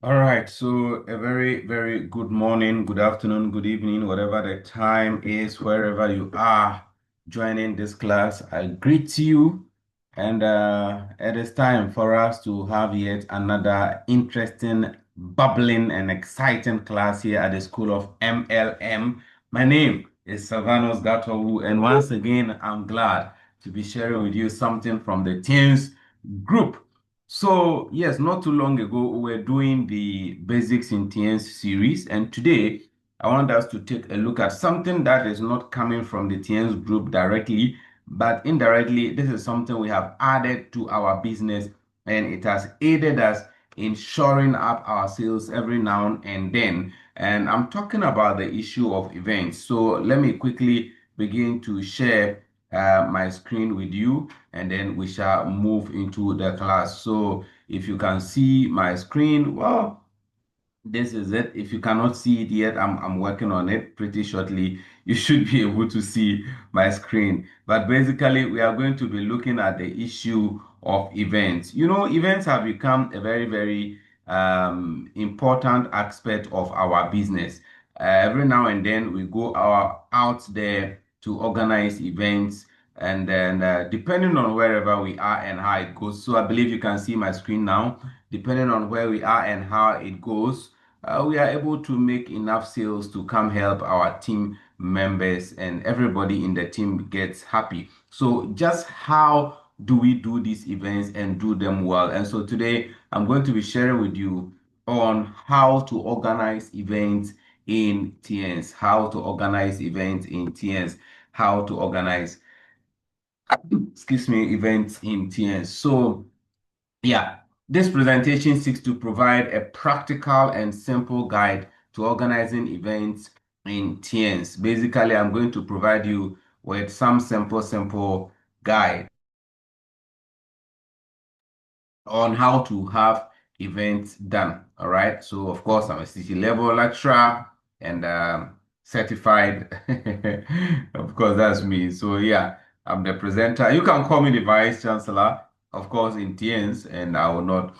All right, so a very, very good morning, good afternoon, good evening, whatever the time is, wherever you are joining this class. I greet you, and it is time for us to have yet another interesting, bubbling, and exciting class here at the School of MLM. My name is Savanos Gatowu, and once again, I'm glad to be sharing with you something from the TIENS group. So, yes, not too long ago, we were doing the Basics in TIENS series, and today I want us to take a look at something that is not coming from the TIENS group directly, but indirectly, this is something we have added to our business, and it has aided us in shoring up our sales every now and then. And I'm talking about the issue of events. So, let me quickly begin to share my screen with you, and then we shall move into the class. So if you can see my screen, well, this is it. If you cannot see it yet, I'm working on it pretty shortly. You should be able to see my screen. But basically, we are going to be looking at the issue of events. You know, events have become a very, very important aspect of our business. Every now and then, we go out there to organize events. And then, depending on wherever we are and how it goes. So I believe you can see my screen now. Depending on where we are and how it goes, we are able to make enough sales to come help our team members, and everybody in the team gets happy. So just how do we do these events and do them well? And so today I'm going to be sharing with you on how to organize events in TIENS, how to organize events in TIENS, how to organize, excuse me, events in TIENS. So yeah, this presentation seeks to provide a practical and simple guide to organizing events in TIENS. Basically, I'm going to provide you with some simple guide on how to have events done. All right. So, of course, I'm a city level lecturer and certified. Of course, that's me. So, yeah, I'm the presenter. You can call me the vice chancellor, of course, in TIENS, and I will not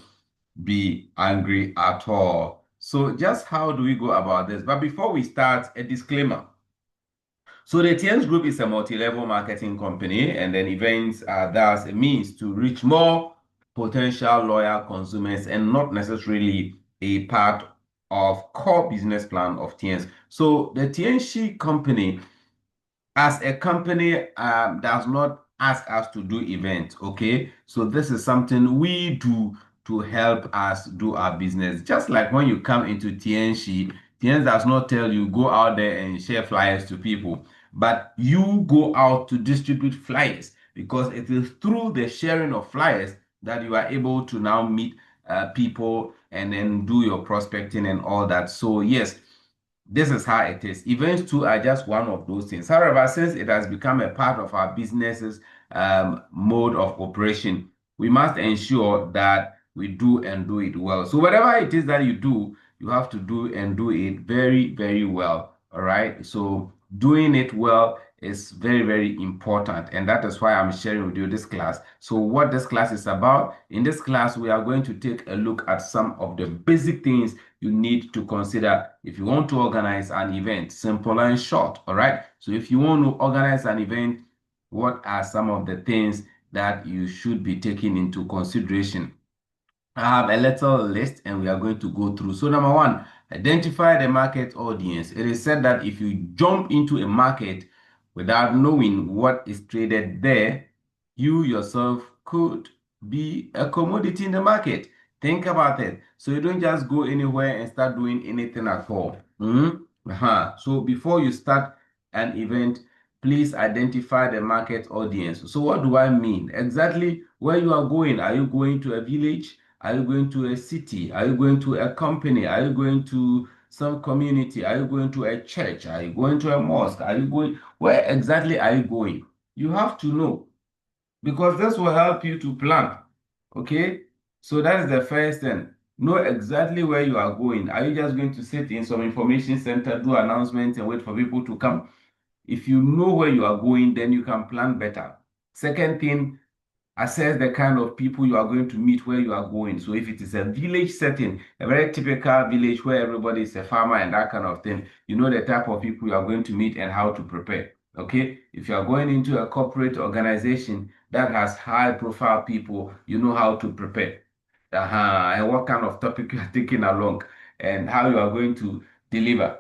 be angry at all. So, just how do we go about this? But before we start, a disclaimer. So the TIENS Group is a multi-level marketing company, and then events are thus a means to reach more potential loyal consumers and not necessarily a part of core business plan of TIENS. So the TIENS company as a company does not ask us to do events, okay? So this is something we do to help us do our business. Just like when you come into TNC, TNC does not tell you go out there and share flyers to people, but you go out to distribute flyers, because it is through the sharing of flyers that you are able to now meet people and then do your prospecting and all that. So yes, this is how it is. Events too are just one of those things. However, since it has become a part of our business's mode of operation, we must ensure that we do and do it well. So whatever it is that you do, you have to do and do it very, very well. All right. So doing it well is very, very important. And that is why I'm sharing with you this class. So what this class is about, in this class, we are going to take a look at some of the basic things you need to consider if you want to organize an event. Simple and short. All right. So if you want to organize an event, what are some of the things that you should be taking into consideration? I have a little list and we are going to go through. So number one, identify the market audience. It is said that if you jump into a market without knowing what is traded there, you yourself could be a commodity in the market. Think about it. So you don't just go anywhere and start doing anything at all. So before you start an event, please identify the market audience. So what do I mean? Exactly where you are going. Are you going to a village? Are you going to a city? Are you going to a company? Are you going to some community? Are you going to a church? Are you going to a mosque? Are you going? Where exactly are you going? You have to know, because this will help you to plan. Okay? So that is the first thing. Know exactly where you are going. Are you just going to sit in some information center, do announcements, and wait for people to come? If you know where you are going, then you can plan better. Second thing, Assess the kind of people you are going to meet where you are going. So if it is a village setting, a very typical village where everybody is a farmer and that kind of thing, you know the type of people you are going to meet and how to prepare. Okay. If you are going into a corporate organization that has high profile people, you know how to prepare. And what kind of topic you are taking along and how you are going to deliver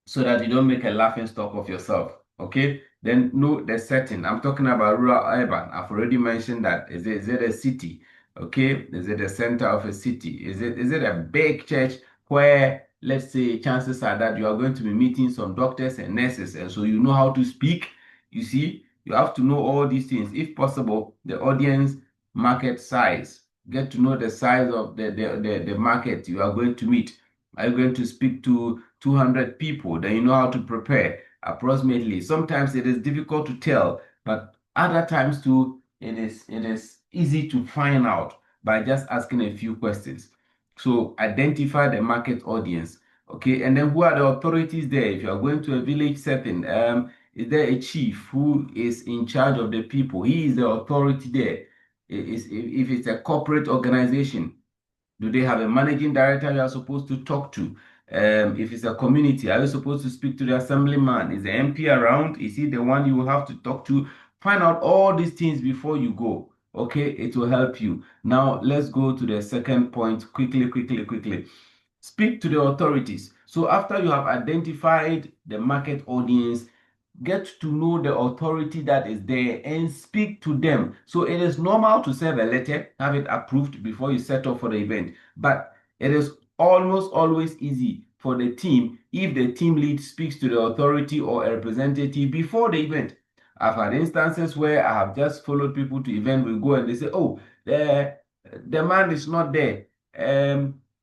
so that you don't make a laughing stock of yourself. Okay. Then know the setting. I'm talking about rural urban. I've already mentioned that. Is it a city? Okay. Is it the center of a city? Is it a big church where, let's say, chances are that you are going to be meeting some doctors and nurses, and so you know how to speak. You see, you have to know all these things. If possible, the audience market size. Get to know the size of the market you are going to meet. Are you going to speak to 200 people? Then you know how to prepare approximately. Sometimes it is difficult to tell, but other times too, it is easy to find out by just asking a few questions. So identify the market audience. Okay, and then who are the authorities there? If you are going to a village setting, is there a chief who is in charge of the people? He is the authority there. If it's a corporate organization, do they have a managing director you are supposed to talk to? If it's a community, are you supposed to speak to the assemblyman? Is the MP around? Is he the one you will have to talk to? Find out all these things before you go. Okay, it will help you. Now, let's go to the second point quickly, quickly, quickly. Speak to the authorities. So, after you have identified the market audience, get to know the authority that is there and speak to them. So it is normal to serve a letter, have it approved before you set off for the event, but it is almost always easy for the team if the team lead speaks to the authority or a representative before the event. I've had instances where I have just followed people to event. We go and they say, "Oh, the man is not there.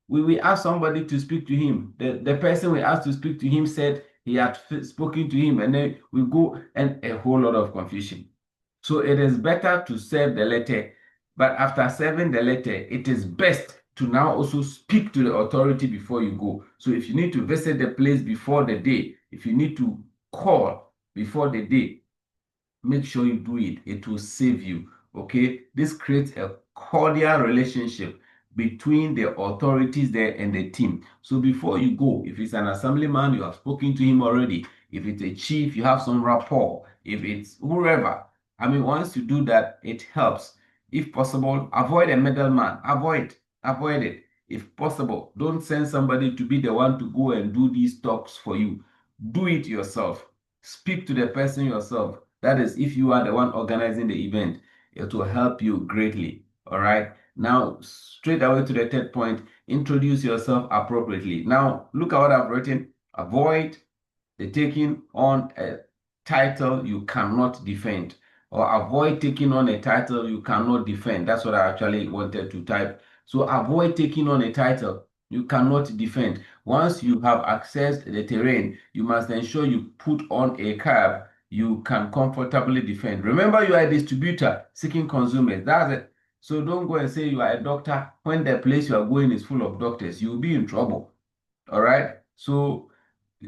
We asked somebody to speak to him. The person we asked to speak to him said he had spoken to him," and then we go and a whole lot of confusion. So it is better to serve the letter, but after serving the letter, it is best to now also speak to the authority before you go. So if you need to visit the place before the day, if you need to call before the day, make sure you do it. It will save you. Okay. This creates a cordial relationship between the authorities there and the team. So before you go, if it's an assemblyman, you have spoken to him already. If it's a chief, you have some rapport. If it's whoever, I mean, once you do that, it helps. If possible, avoid a middleman. Avoid it. If possible, don't send somebody to be the one to go and do these talks for you. Do it yourself. Speak to the person yourself. That is, if you are the one organizing the event, it will help you greatly. All right. Now, straight away to the third point, introduce yourself appropriately. Now, look at what I've written. Avoid the taking on a title you cannot defend, or avoid taking on a title you cannot defend. That's what I actually wanted to type. So avoid taking on a title you cannot defend. Once you have accessed the terrain, you must ensure you put on a cap you can comfortably defend. Remember, you are a distributor seeking consumers. That's it. So don't go and say you are a doctor when the place you are going is full of doctors. You'll be in trouble. All right. So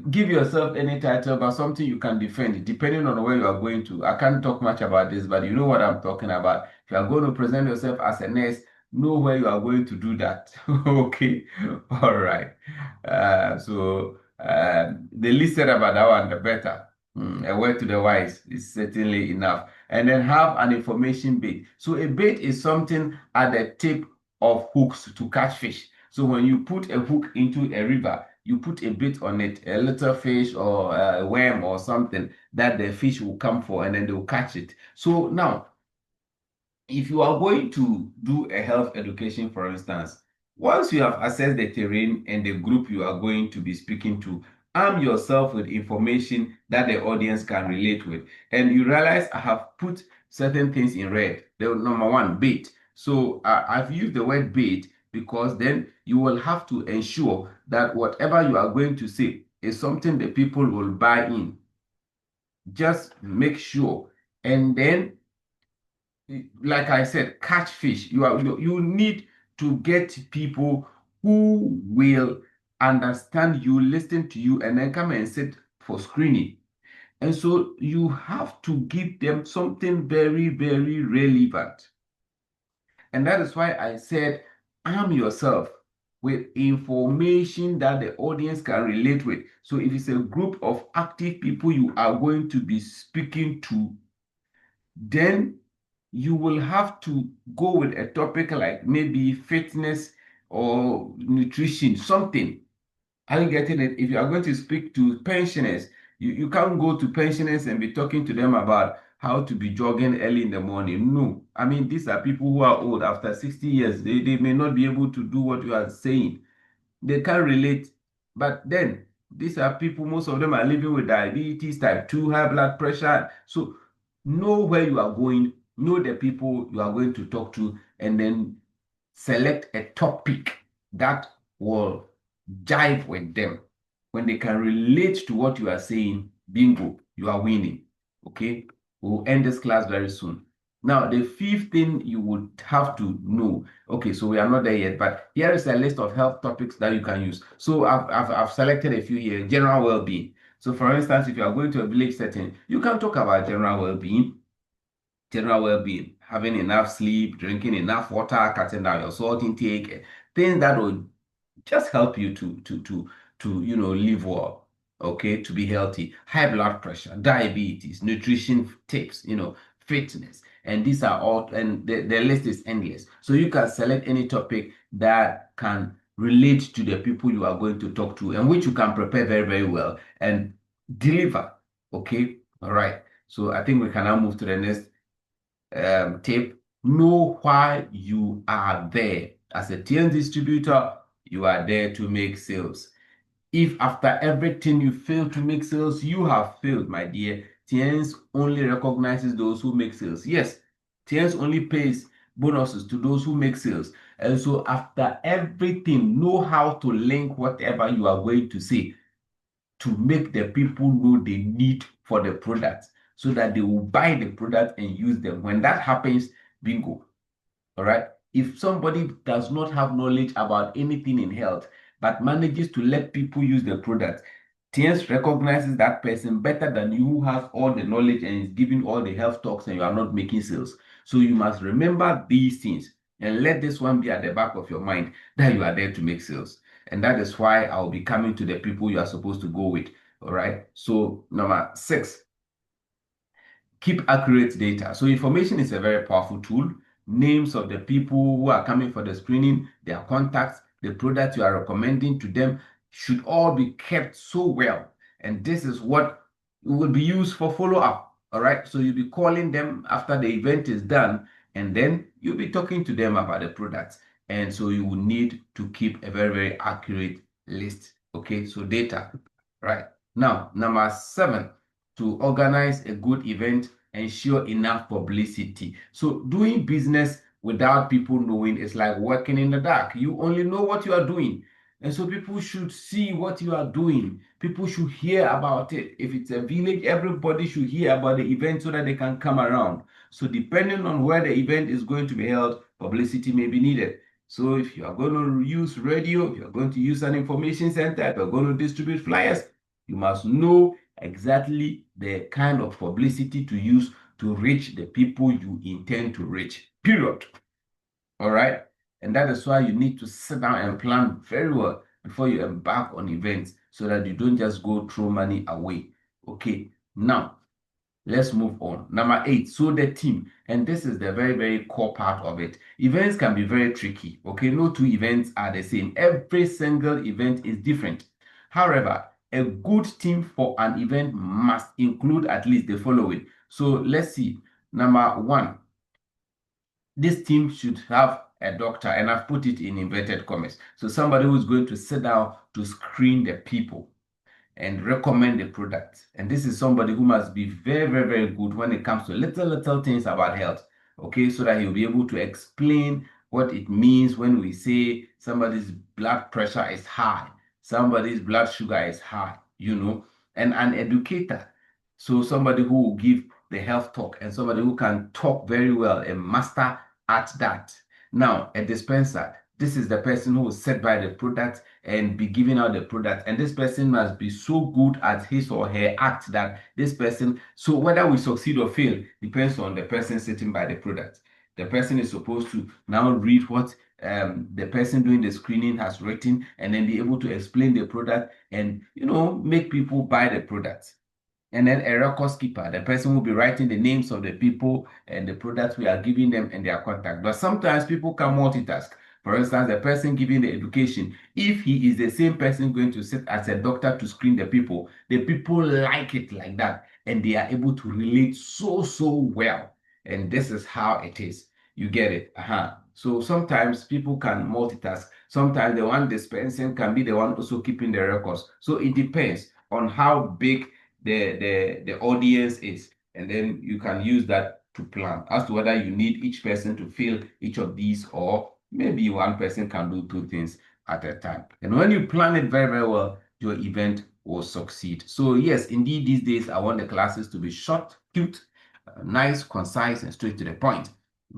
give yourself any title, but something you can defend, depending on where you are going to. I can't talk much about this, but you know what I'm talking about. If you are going to present yourself as a nurse, know where you are going to do that. Okay, all right. The least said about that one, the better. A word to the wise is certainly enough. And then have an information bait. So a bait is something at the tip of hooks to catch fish. So when you put a hook into a river, you put a bait on it, a little fish or a worm or something that the fish will come for, and then they'll catch it. So now, if you are going to do a health education, for instance, once you have assessed the terrain and the group you are going to be speaking to, arm yourself with information that the audience can relate with. And you realize I have put certain things in red. The number one, bait. So I've used the word bait because then you will have to ensure that whatever you are going to say is something that people will buy in. Just make sure. And then, like I said, catch fish. You need to get people who will understand you, listen to you, and then come and sit for screening. And so you have to give them something very, very relevant. And that is why I said, arm yourself with information that the audience can relate with. So if it's a group of active people you are going to be speaking to, then you will have to go with a topic like maybe fitness or nutrition, something. Are you getting it? If you are going to speak to pensioners, you can't go to pensioners and be talking to them about how to be jogging early in the morning. No. I mean, these are people who are old. After 60 years, they may not be able to do what you are saying. They can't relate. But then, these are people, most of them are living with diabetes, type 2, high blood pressure. So, know where you are going, know the people you are going to talk to, and then select a topic that will jive with them. When they can relate to what you are saying, bingo, you are winning. Okay, we'll end this class very soon. Now, the fifth thing you would have to know. Okay, so we are not there yet, but here is a list of health topics that you can use. So I've selected a few here. General well-being. So for instance, if you are going to a village setting, you can talk about general well-being, having enough sleep, drinking enough water, cutting down your salt intake, things that will just help you to live well, okay, to be healthy. High blood pressure, diabetes, nutrition tips, fitness, and these are all, and the list is endless. So you can select any topic that can relate to the people you are going to talk to, and which you can prepare very, very well and deliver. Okay, all right. So I think we can now move to the next tip. Know why you are there. As a TIENS distributor, you are there to make sales. If after everything you fail to make sales, you have failed, my dear. TIENS only recognizes those who make sales. Yes, TIENS only pays bonuses to those who make sales. And so after everything, know how to link whatever you are going to say to make the people know the need for the product so that they will buy the product and use them. When that happens, bingo. All right. If somebody does not have knowledge about anything in health, but manages to let people use the product, TIENS recognizes that person better than you who has all the knowledge and is giving all the health talks and you are not making sales. So you must remember these things and let this one be at the back of your mind that you are there to make sales. And that is why I'll be coming to the people you are supposed to go with. All right. So number 6, keep accurate data. So information is a very powerful tool. Names of the people who are coming for the screening, their contacts, the product you are recommending to them should all be kept so well. And this is what will be used for follow-up. All right. So you'll be calling them after the event is done, and then you'll be talking to them about the products. And so you will need to keep a very, very accurate list. Okay. So data. Right. Now, number 7, to organize a good event, ensure enough publicity. So doing business without people knowing is like working in the dark. You only know what you are doing. And so people should see what you are doing. People should hear about it. If it's a village, everybody should hear about the event so that they can come around. So depending on where the event is going to be held, publicity may be needed. So if you are going to use radio, if you are going to use an information center, if you are going to distribute flyers, you must know exactly the kind of publicity to use to reach the people you intend to reach. Period. All right. And that is why you need to sit down and plan very well before you embark on events so that you don't just go throw money away. Okay. Now, let's move on. Number 8, so the team. And this is the very, very core part of it. Events can be very tricky. Okay. No two events are the same. Every single event is different. However, a good team for an event must include at least the following. So let's see. Number 1, this team should have a doctor, and I've put it in inverted commas. So somebody who's going to sit down to screen the people and recommend the product. And this is somebody who must be very, very, very good when it comes to little things about health. Okay, so that he'll be able to explain what it means when we say somebody's blood pressure is high, somebody's blood sugar is high, and an educator. So somebody who will give the health talk and somebody who can talk very well and master at that. Now, a dispenser. This is the person who will set by the product and be giving out the product. And this person must be so good at his or her act that this person, so whether we succeed or fail, depends on the person sitting by the product. The person is supposed to now read what the person doing the screening has written and then be able to explain the product and, make people buy the product. And then a records keeper, the person will be writing the names of the people and the products we are giving them and their contact. But sometimes people can multitask. For instance, the person giving the education, if he is the same person going to sit as a doctor to screen the people like it like that, and they are able to relate so well. And this is how it is. You get it? So sometimes people can multitask. Sometimes the one dispensing can be the one also keeping the records. So it depends on how big the audience is, and then you can use that to plan as to whether you need each person to fill each of these, or maybe one person can do two things at a time. And when you plan it very well, your event will succeed. So yes, indeed, these days I want the classes to be short, cute, nice, concise, and straight to the point.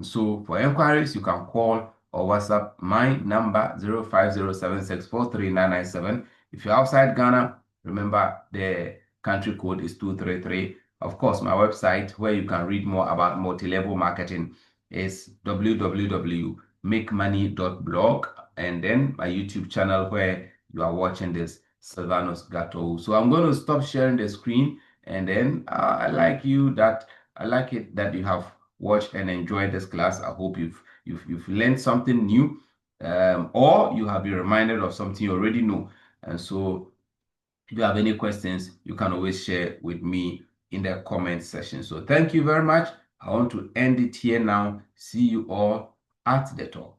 So for inquiries, you can call or WhatsApp my number 0507643997. If you're outside Ghana, remember the country code is 233. Of course, my website where you can read more about multi-level marketing is www.makemoney.blog, and then my YouTube channel where you are watching this, Silvanus Gato. So I'm going to stop sharing the screen, and then I like it that you have watched and enjoyed this class. I hope you've learned something new, or you have been reminded of something you already know. And so if you have any questions, you can always share with me in the comment section. So thank you very much. I want to end it here now. See you all at the talk.